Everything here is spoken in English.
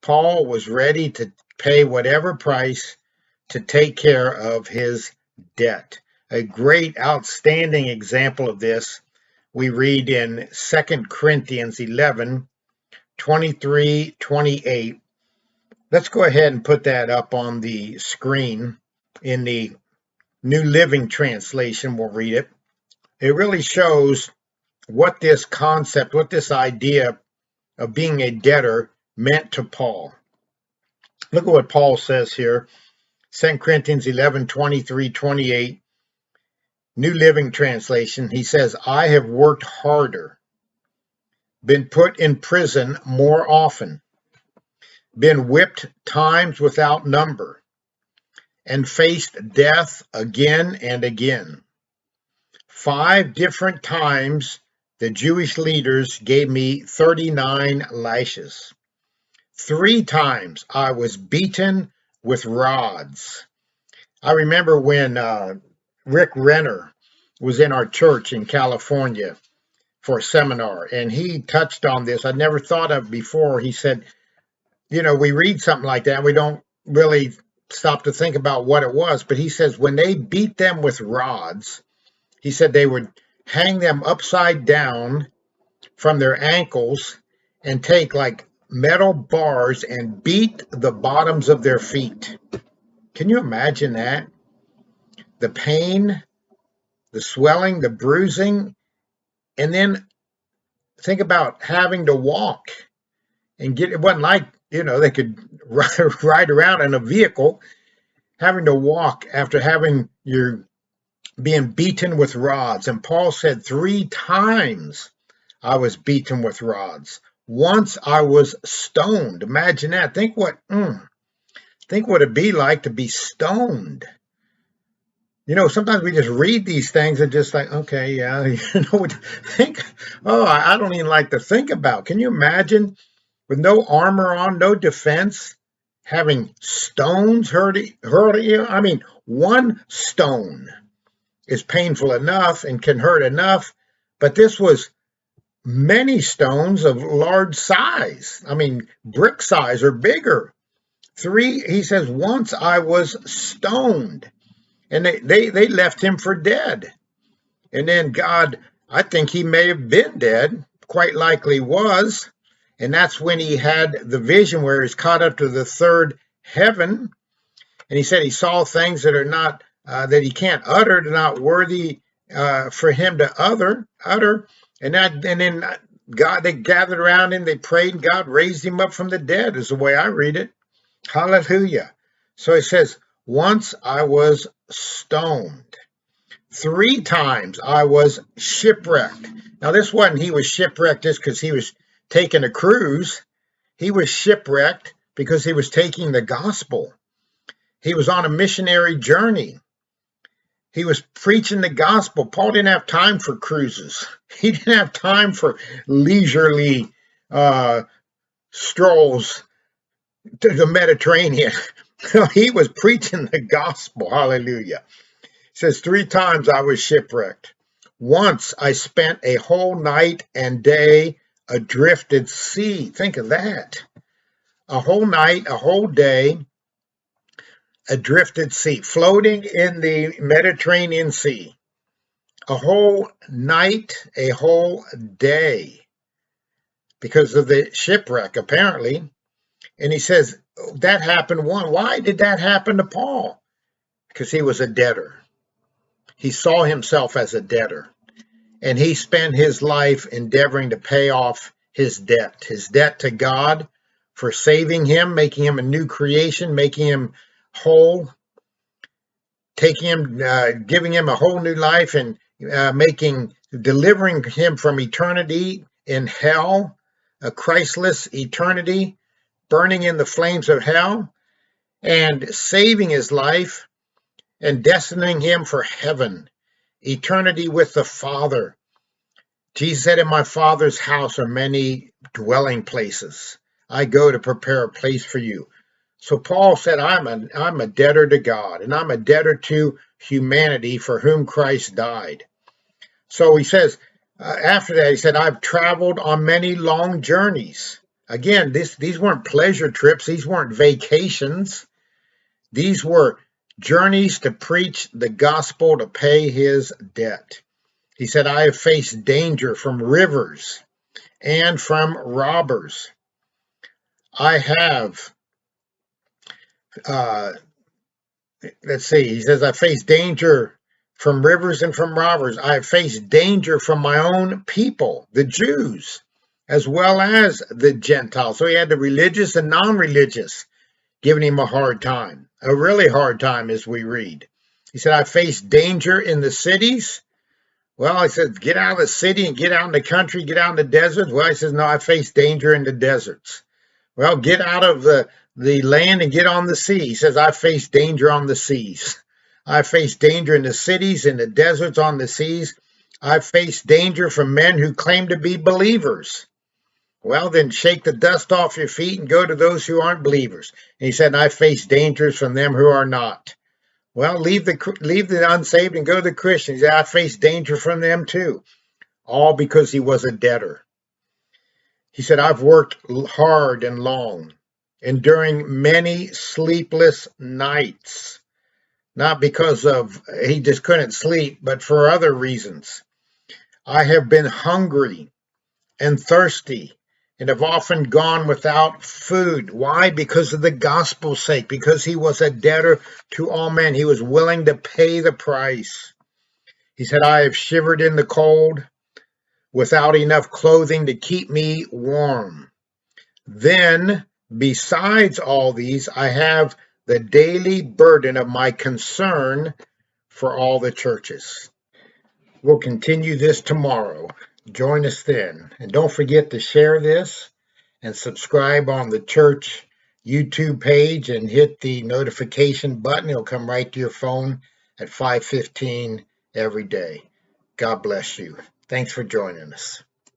Paul was ready to pay whatever price to take care of his debt. A great, outstanding example of this we read in 2 Corinthians 11, 23, 28. Let's go ahead and put that up on the screen in the New Living Translation. We'll read it. It really shows what this concept, what this idea of being a debtor meant to Paul. Look at what Paul says here. 2 Corinthians 11, 23, 28. New Living Translation. He says, I have worked harder, been put in prison more often, been whipped times without number, and faced death again and again. 5 different times the Jewish leaders gave me 39 lashes. 3 times I was beaten with rods. I remember when Rick Renner was in our church in California for a seminar, and he touched on this. I'd never thought of before. He said, we read something like that, we don't really stop to think about what it was, but he says when they beat them with rods, he said they would hang them upside down from their ankles and take like metal bars and beat the bottoms of their feet. Can you imagine that? The pain, the swelling, the bruising, and then think about having to walk and it wasn't like, they could ride around in a vehicle, having to walk after having being beaten with rods. And Paul said 3 times I was beaten with rods. Once I was stoned. Imagine that. Think what it'd be like to be stoned. Sometimes we just read these things and just like, okay, yeah, I don't even like to think about. Can you imagine with no armor on, no defense, having stones hurt you? I mean, one stone is painful enough and can hurt enough, but this was many stones of large size. I mean, brick size or bigger. 3, he says, once I was stoned. And they left him for dead. And then God, I think he may have been dead, quite likely was. And that's when he had the vision where he's caught up to the 3rd heaven. And he said he saw things that are not, that he can't utter, they're not worthy for him to utter. And then God, they gathered around him, they prayed, and God raised him up from the dead, is the way I read it. Hallelujah. So he says, once I was stoned. 3 times I was shipwrecked. Now, this wasn't he was shipwrecked just because he was taking a cruise. He was shipwrecked because he was taking the gospel. He was on a missionary journey. He was preaching the gospel. Paul didn't have time for cruises. He didn't have time for leisurely strolls to the Mediterranean. He was preaching the gospel. Hallelujah. It says 3 times I was shipwrecked. Once I spent a whole night and day adrift at sea. Think of that. A whole night, a whole day adrift at sea, floating in the Mediterranean Sea. A whole night, a whole day because of the shipwreck, apparently. And he says, that happened one. Why did that happen to Paul? Because he was a debtor. He saw himself as a debtor. And he spent his life endeavoring to pay off his debt to God for saving him, making him a new creation, making him whole, taking him, giving him a whole new life, and delivering him from eternity in hell, a Christless eternity, burning in the flames of hell, and saving his life and destining him for heaven, eternity with the Father. Jesus said, in my Father's house are many dwelling places. I go to prepare a place for you. So Paul said, I'm a debtor to God, and I'm a debtor to humanity for whom Christ died. So he says, after that, he said, I've traveled on many long journeys. Again, these weren't pleasure trips. These weren't vacations. These were journeys to preach the gospel to pay his debt. He said, I have faced danger from rivers and from robbers. I have, let's see, he says, I faced danger from rivers and from robbers. I have faced danger from my own people, the Jews, as well as the Gentiles. So he had the religious and non-religious giving him a hard time, a really hard time as we read. He said, I faced danger in the cities. Well, I said, get out of the city and get out in the country, get out in the deserts. Well, he says, no, I faced danger in the deserts. Well, get out of the land and get on the sea. He says, I faced danger on the seas. I faced danger in the cities, in the deserts, on the seas. I faced danger from men who claim to be believers. Well, then shake the dust off your feet and go to those who aren't believers. And he said, I face dangers from them who are not. Well, leave the unsaved and go to the Christians. I face danger from them too. All because he was a debtor. He said, I've worked hard and long, enduring many sleepless nights. Not because he just couldn't sleep, but for other reasons. I have been hungry and thirsty and have often gone without food. Why? Because of the gospel's sake, because he was a debtor to all men. He was willing to pay the price. He said, I have shivered in the cold without enough clothing to keep me warm. Then, besides all these, I have the daily burden of my concern for all the churches. We'll continue this tomorrow. Join us then. And don't forget to share this and subscribe on the church YouTube page and hit the notification button. It'll come right to your phone at 5:15 every day. God bless you. Thanks for joining us.